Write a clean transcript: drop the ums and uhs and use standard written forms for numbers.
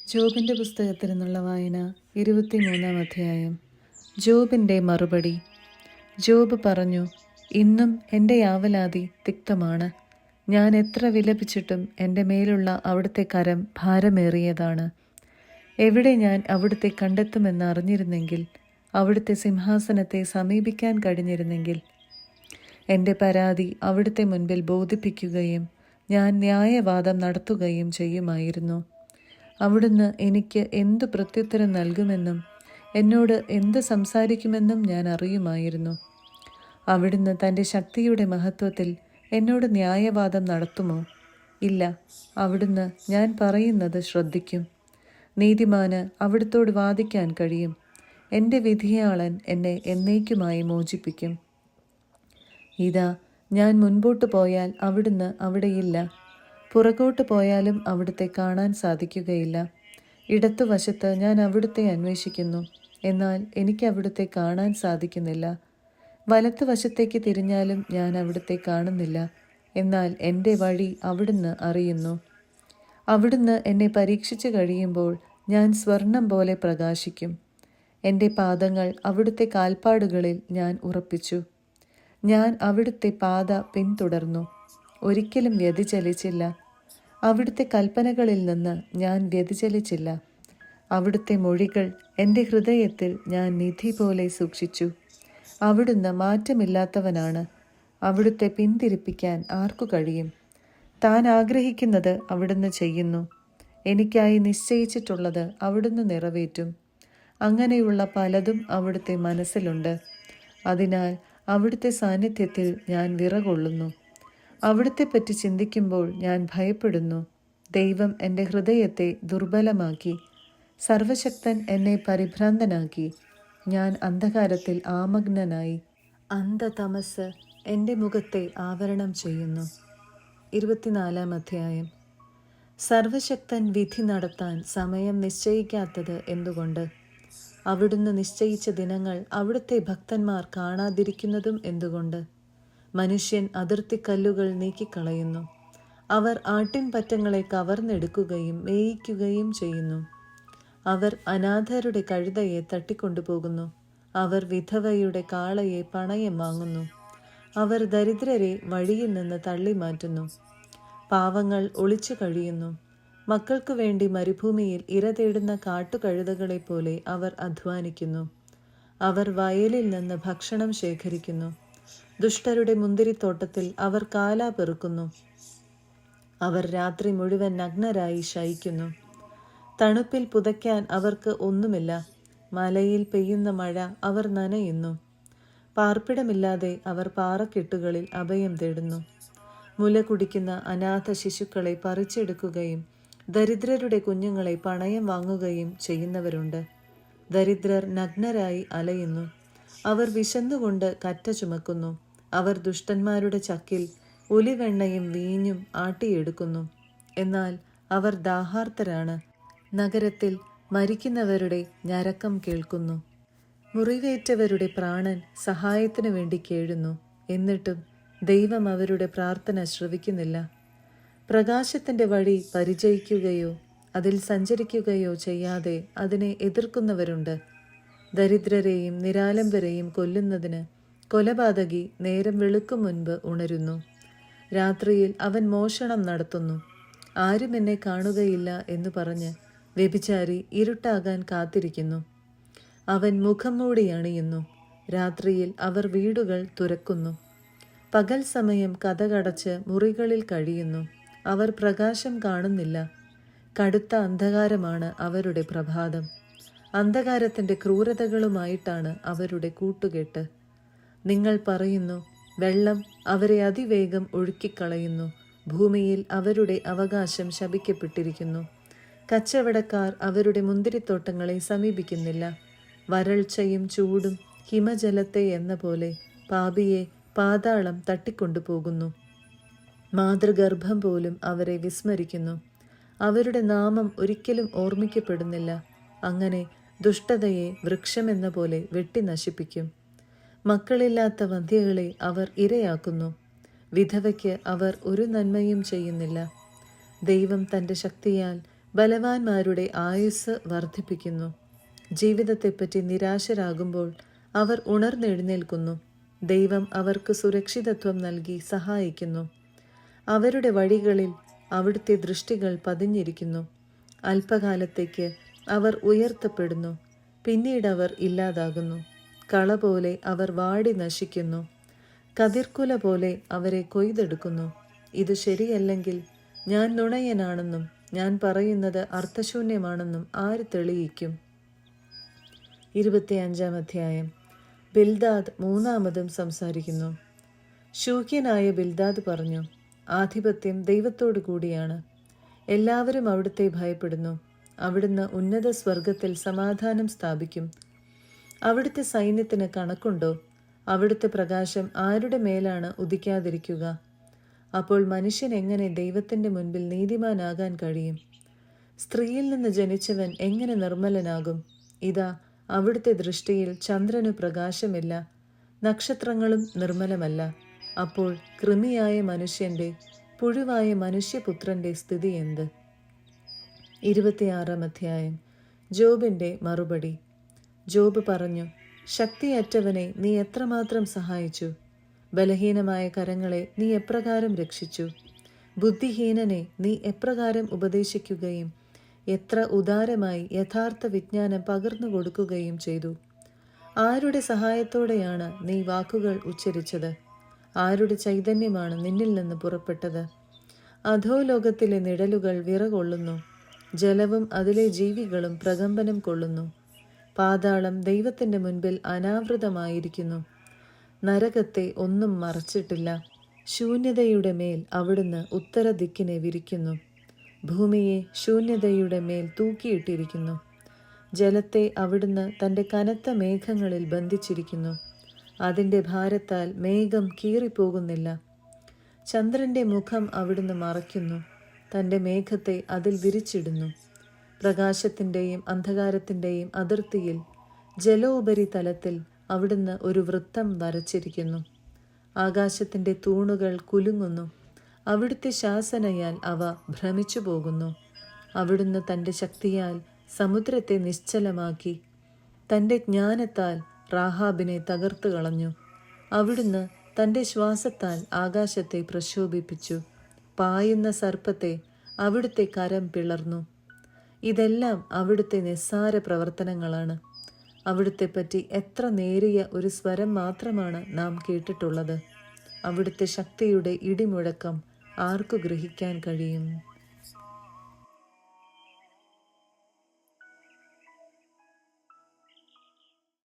ജോബിൻ്റെ പുസ്തകത്തിൽ നിന്നുള്ള വായന 23-ാം അധ്യായം. ജോബിൻ്റെ മറുപടി. ജോബ് പറഞ്ഞു, ഇന്നും എൻ്റെ യാവലാതി തിക്തമാണ്. ഞാൻ എത്ര വിലപിച്ചിട്ടും എൻ്റെ മേലുള്ള അവിടുത്തെ കരം ഭാരമേറിയതാണ്. എവിടെ ഞാൻ അവിടുത്തെ കണ്ടെത്തുമെന്ന് അറിഞ്ഞിരുന്നെങ്കിൽ, അവിടുത്തെ സിംഹാസനത്തെ സമീപിക്കാൻ കഴിഞ്ഞിരുന്നെങ്കിൽ, എൻ്റെ പരാതി അവിടുത്തെ മുൻപിൽ ബോധിപ്പിക്കുകയും ഞാൻ ന്യായവാദം നടത്തുകയും ചെയ്യുമായിരുന്നു. അവിടുന്ന് എനിക്ക് എന്തു പ്രത്യുത്തരം നൽകുമെന്നും എന്നോട് എന്ത് സംസാരിക്കുമെന്നും ഞാൻ അറിയുമായിരുന്നു. അവിടുന്ന് തൻ്റെ ശക്തിയുടെ മഹത്വത്തിൽ എന്നോട് ന്യായവാദം നടത്തുമോ? ഇല്ല. അവിടുന്ന് ഞാൻ പറയുന്നത് ശ്രദ്ധിക്കും. നീതിമാന് അവിടുത്തോട് വാദിക്കാൻ കഴിയും. എൻ്റെ വിധിയാളൻ എന്നെ എന്നേക്കുമായി മോചിപ്പിക്കും. ഇതാ, ഞാൻ മുൻപോട്ട് പോയാൽ അവിടുന്ന് അവിടെയില്ല. പുറകോട്ട് പോയാലും അവിടുത്തെ കാണാൻ സാധിക്കുകയില്ല. ഇടത്തുവശത്ത് ഞാൻ അവിടുത്തെ അന്വേഷിക്കുന്നു, എന്നാൽ എനിക്ക് അവിടുത്തെ കാണാൻ സാധിക്കുന്നില്ല. വലത്തുവശത്തേക്ക് തിരിഞ്ഞാലും ഞാൻ അവിടുത്തെ കാണുന്നില്ല, എന്നാൽ എൻ്റെ വഴി അവിടുന്ന് അറിയുന്നു. അവിടുന്ന് എന്നെ പരീക്ഷിച്ചു കഴിയുമ്പോൾ ഞാൻ സ്വർണം പോലെ പ്രകാശിക്കും. എൻ്റെ പാദങ്ങൾ അവിടുത്തെ കാൽപ്പാടുകളിൽ ഞാൻ ഉറപ്പിച്ചു. ഞാൻ അവിടുത്തെ പാത പിന്തുടർന്നു, ഒരിക്കലും വ്യതിചലിച്ചില്ല. അവിടുത്തെ കൽപ്പനകളിൽ നിന്ന് ഞാൻ വ്യതിചലിച്ചില്ല. അവിടുത്തെ മൊഴികൾ എൻ്റെ ഹൃദയത്തിൽ ഞാൻ നിധി പോലെ സൂക്ഷിച്ചു. അവിടുന്ന് മാറ്റമില്ലാത്തവനാണ്. അവിടുത്തെ പിന്തിരിപ്പിക്കാൻ ആർക്കു കഴിയും? താൻ ആഗ്രഹിക്കുന്നത് അവിടുന്ന് ചെയ്യുന്നു. എനിക്കായി നിശ്ചയിച്ചിട്ടുള്ളത് അവിടുന്ന് നിറവേറ്റും. അങ്ങനെയുള്ള പലതും അവിടുത്തെ മനസ്സിലുണ്ട്. അതിനാൽ അവിടുത്തെ സാന്നിധ്യത്തിൽ ഞാൻ വിറകൊള്ളുന്നു. അവിടുത്തെപ്പറ്റി ചിന്തിക്കുമ്പോൾ ഞാൻ ഭയപ്പെടുന്നു. ദൈവം എൻ്റെ ഹൃദയത്തെ ദുർബലമാക്കി. സർവശക്തൻ എന്നെ പരിഭ്രാന്തനാക്കി. ഞാൻ അന്ധകാരത്തിൽ ആമഗ്നനായി. അന്ധതമസ് എൻ്റെ മുഖത്തെ ആവരണം ചെയ്യുന്നു. 24-ാം അധ്യായം. സർവശക്തൻ വിധി നടത്താൻ സമയം നിശ്ചയിക്കാത്തത് എന്തുകൊണ്ട്? അവിടുന്ന് നിശ്ചയിച്ച ദിനങ്ങൾ അവിടുത്തെ ഭക്തന്മാർ കാണാതിരിക്കുന്നതും എന്തുകൊണ്ട്? മനുഷ്യൻ അതിർത്തിക്കല്ലുകൾ നീക്കിക്കളയുന്നു. അവർ ആട്ടിൻപറ്റങ്ങളെ കവർന്നെടുക്കുകയും മേയിക്കുകയും ചെയ്യുന്നു. അവർ അനാഥരുടെ കഴുതയെ തട്ടിക്കൊണ്ടുപോകുന്നു. അവർ വിധവയുടെ കാളയെ പണയം വാങ്ങുന്നു. അവർ ദരിദ്രരെ വഴിയിൽ നിന്ന് തള്ളിമാറ്റുന്നു. പാവങ്ങൾ ഒളിച്ചു കഴിയുന്നു. മക്കൾക്കു വേണ്ടി മരുഭൂമിയിൽ ഇര തേടുന്ന കാട്ടുകഴുതകളെ പോലെ അവർ അധ്വാനിക്കുന്നു. അവർ വയലിൽ നിന്ന് ഭക്ഷണം ശേഖരിക്കുന്നു. ദുഷ്ടരുടെ മുന്തിരിത്തോട്ടത്തിൽ അവർ കാലാ പെറുക്കുന്നു. അവർ രാത്രി മുഴുവൻ നഗ്നരായി ശയിക്കുന്നു. തണുപ്പിൽ പുതയ്ക്കാൻ അവർക്ക് ഒന്നുമില്ല. മലയിൽ പെയ്യുന്ന മഴ അവർ നനയുന്നു. പാർപ്പിടമില്ലാതെ അവർ പാറക്കെട്ടുകളിൽ അഭയം തേടുന്നു. മുല കുടിക്കുന്ന അനാഥ ശിശുക്കളെ പറിച്ചെടുക്കുകയും ദരിദ്രരുടെ കുഞ്ഞുങ്ങളെ പണയം വാങ്ങുകയും ചെയ്യുന്നവരുണ്ട്. ദരിദ്രർ നഗ്നരായി അലയുന്നു. അവർ വിശന്നുകൊണ്ട് കറ്റ ചുമക്കുന്നു. അവർ ദുഷ്ടന്മാരുടെ ചക്കിൽ ഒലിവെണ്ണയും വീഞ്ഞും ആട്ടിയെടുക്കുന്നു. എന്നാൽ അവർ ദാഹാർത്തരാണ്. നഗരത്തിൽ മരിക്കുന്നവരുടെ ഞരക്കം കേൾക്കുന്നു. മുറിവേറ്റവരുടെ പ്രാണൻ സഹായത്തിനു വേണ്ടി കേഴുന്നു. എന്നിട്ടും ദൈവം അവരുടെ പ്രാർത്ഥന ശ്രവിക്കുന്നില്ല. പ്രകാശത്തിൻ്റെ വഴി പരിചയിക്കുകയോ അതിൽ സഞ്ചരിക്കുകയോ ചെയ്യാതെ അതിനെ എതിർക്കുന്നവരുണ്ട്. ദരിദ്രരെയും നിരാലംബരെയും കൊല്ലുന്നതിന് കൊലപാതകി നേരം വെളുക്കും മുൻപ് ഉണരുന്നു. രാത്രിയിൽ അവൻ മോഷണം നടത്തുന്നു. ആരും എന്നെ കാണുകയില്ല എന്ന് പറഞ്ഞ് വ്യഭിചാരി ഇരുട്ടാകാൻ കാത്തിരിക്കുന്നു. അവൻ മുഖം മൂടി അണിയുന്നു. രാത്രിയിൽ അവർ വീടുകൾ തുറക്കുന്നു. പകൽ സമയം കതകടച്ച് മുറികളിൽ കഴിയുന്നു. അവർ പ്രകാശം കാണുന്നില്ല. കടുത്ത അന്ധകാരമാണ് അവരുടെ പ്രഭാതം. അന്ധകാരത്തിൻ്റെ ക്രൂരതകളുമായിട്ടാണ് അവരുടെ കൂട്ടുകെട്ട്. നിങ്ങൾ പറയുന്നു, വെള്ളം അവരെ അതിവേഗം ഒഴുക്കിക്കളയുന്നു. ഭൂമിയിൽ അവരുടെ അവകാശം ശപിക്കപ്പെട്ടിരിക്കുന്നു. കച്ചവടക്കാർ അവരുടെ മുന്തിരിത്തോട്ടങ്ങളെ സമീപിക്കുന്നില്ല. വരൾച്ചയും ചൂടും ഹിമജലത്തെ എന്ന പോലെ പാപിയെ പാതാളം തട്ടിക്കൊണ്ടുപോകുന്നു. മാതൃഗർഭം പോലും അവരെ വിസ്മരിക്കുന്നു. അവരുടെ നാമം ഒരിക്കലും ഓർമ്മിക്കപ്പെടുന്നില്ല. അങ്ങനെ ദുഷ്ടതയെ വൃക്ഷമെന്ന പോലെ വെട്ടി നശിപ്പിക്കും. മക്കളില്ലാത്ത വന്ധ്യകളെ അവർ ഇരയാക്കുന്നു. വിധവയ്ക്ക് അവർ ഒരു നന്മയും ചെയ്യുന്നില്ല. ദൈവം തൻ്റെ ശക്തിയാൽ ബലവാന്മാരുടെ ആയുസ് വർദ്ധിപ്പിക്കുന്നു. ജീവിതത്തെപ്പറ്റി നിരാശരാകുമ്പോൾ അവർ ഉണർന്നെഴുന്നേൽക്കുന്നു. ദൈവം അവർക്ക് സുരക്ഷിതത്വം നൽകി സഹായിക്കുന്നു. അവരുടെ വഴികളിൽ അവിടുത്തെ ദൃഷ്ടികൾ പതിഞ്ഞിരിക്കുന്നു. അല്പകാലത്തേക്ക് അവർ ഉയർത്തപ്പെടുന്നു, പിന്നീട് അവർ ഇല്ലാതാകുന്നു. കള പോലെ അവർ വാടി നശിക്കുന്നു. കതിർക്കുല പോലെ അവരെ കൊയ്തെടുക്കുന്നു. ഇത് ശരിയല്ലെങ്കിൽ ഞാൻ നുണയനാണെന്നും ഞാൻ പറയുന്നത് അർത്ഥശൂന്യമാണെന്നും ആര് തെളിയിക്കും? 25-ാം അധ്യായം. ബിൽദാദ് മൂന്നാമതും സംസാരിക്കുന്നു. ശൂഹ്യനായ ബിൽദാദ് പറഞ്ഞു, ആധിപത്യം ദൈവത്തോടു കൂടിയാണ്. എല്ലാവരും അവിടുത്തെ ഭയപ്പെടുന്നു. അവിടുന്ന് ഉന്നത സ്വർഗത്തിൽ സമാധാനം സ്ഥാപിക്കും. അവിടുത്തെ സൈന്യത്തിന് കണക്കുണ്ടോ? അവിടുത്തെ പ്രകാശം ആരുടെ മേലാണ് ഉദിക്കാതിരിക്കുക? അപ്പോൾ മനുഷ്യൻ എങ്ങനെ ദൈവത്തിൻ്റെ മുൻപിൽ നീതിമാനാകാൻ കഴിയും? സ്ത്രീയിൽ നിന്ന് ജനിച്ചവൻ എങ്ങനെ നിർമ്മലനാകും? ഇതാ, അവിടുത്തെ ദൃഷ്ടിയിൽ ചന്ദ്രനു പ്രകാശമില്ല, നക്ഷത്രങ്ങളും നിർമ്മലമല്ല. അപ്പോൾ കൃമിയായ മനുഷ്യൻ്റെ, പുഴുവായ മനുഷ്യപുത്രൻ്റെ സ്ഥിതി എന്ത്? 26-ാം അധ്യായം. ജോബിൻ്റെ മറുപടി. ജോബ് പറഞ്ഞു, ശക്തിയറ്റവനെ നീ എത്രമാത്രം സഹായിച്ചു? ബലഹീനമായ കരങ്ങളെ നീ എപ്രകാരം രക്ഷിച്ചു? ബുദ്ധിഹീനനെ നീ എപ്രകാരം ഉപദേശിക്കുകയും എത്ര ഉദാരമായി യഥാർത്ഥ വിജ്ഞാനം പകർന്നു കൊടുക്കുകയും ചെയ്തു. ആരുടെ സഹായത്തോടെയാണ് നീ വാക്കുകൾ ഉച്ചരിച്ചത്? ആരുടെ ചൈതന്യമാണ് നിന്നിൽ നിന്ന് പുറപ്പെട്ടത്? അധോലോകത്തിലെ നിഴലുകൾ വിറകൊള്ളുന്നു, ജലവും അതിലെ ജീവികളും പ്രകമ്പനം കൊള്ളുന്നു. പാതാളം ദൈവത്തിൻ്റെ മുൻപിൽ അനാവൃതമായിരിക്കുന്നു. നരകത്തെ ഒന്നും മറച്ചിട്ടില്ല. ശൂന്യതയുടെ മേൽ അവിടുന്ന് ഉത്തരദിക്കിനെ വിരിക്കുന്നു. ഭൂമിയെ ശൂന്യതയുടെ മേൽ തൂക്കിയിട്ടിരിക്കുന്നു. ജലത്തെ അവിടുന്ന് തൻ്റെ കനത്ത മേഘങ്ങളിൽ ബന്ധിച്ചിരിക്കുന്നു. അതിൻ്റെ ഭാരത്താൽ മേഘം കീറിപ്പോകുന്നില്ല. ചന്ദ്രൻ്റെ മുഖം അവിടുന്ന് മറയ്ക്കുന്നു, തൻ്റെ മേഘത്തെ അതിൽ വിരിച്ചിടുന്നു. പ്രകാശത്തിൻ്റെയും അന്ധകാരത്തിൻ്റെയും അതിർത്തിയിൽ ജലോപരിതലത്തിൽ അവിടുന്ന് ഒരു വൃത്തം വരച്ചിരിക്കുന്നു. ആകാശത്തിൻ്റെ തൂണുകൾ കുലുങ്ങുന്നു. അവിടുത്തെ ശാസനയാൽ അവ ഭ്രമിച്ചു പോകുന്നു. അവിടുന്ന് തൻ്റെ ശക്തിയാൽ സമുദ്രത്തെ നിശ്ചലമാക്കി. തൻ്റെ ജ്ഞാനത്താൽ റാഹാബിനെ തകർത്തു കളഞ്ഞു. അവിടുന്ന് തൻ്റെ ശ്വാസത്താൽ ആകാശത്തെ പ്രശോഭിപ്പിച്ചു. പായുന്ന സർപ്പത്തെ അവിടുത്തെ കരം പിളർന്നു. ഇതെല്ലാം അവിടുത്തെ നിസ്സാര പ്രവർത്തനങ്ങളാണ്. അവിടുത്തെപ്പറ്റി എത്ര നേരിയ ഒരു സ്വരം മാത്രമാണ് നാം കേട്ടിട്ടുള്ളത്. അവിടുത്തെ ശക്തിയുടെ ഇടിമുഴക്കം ആർക്കു ഗ്രഹിക്കാൻ കഴിയും?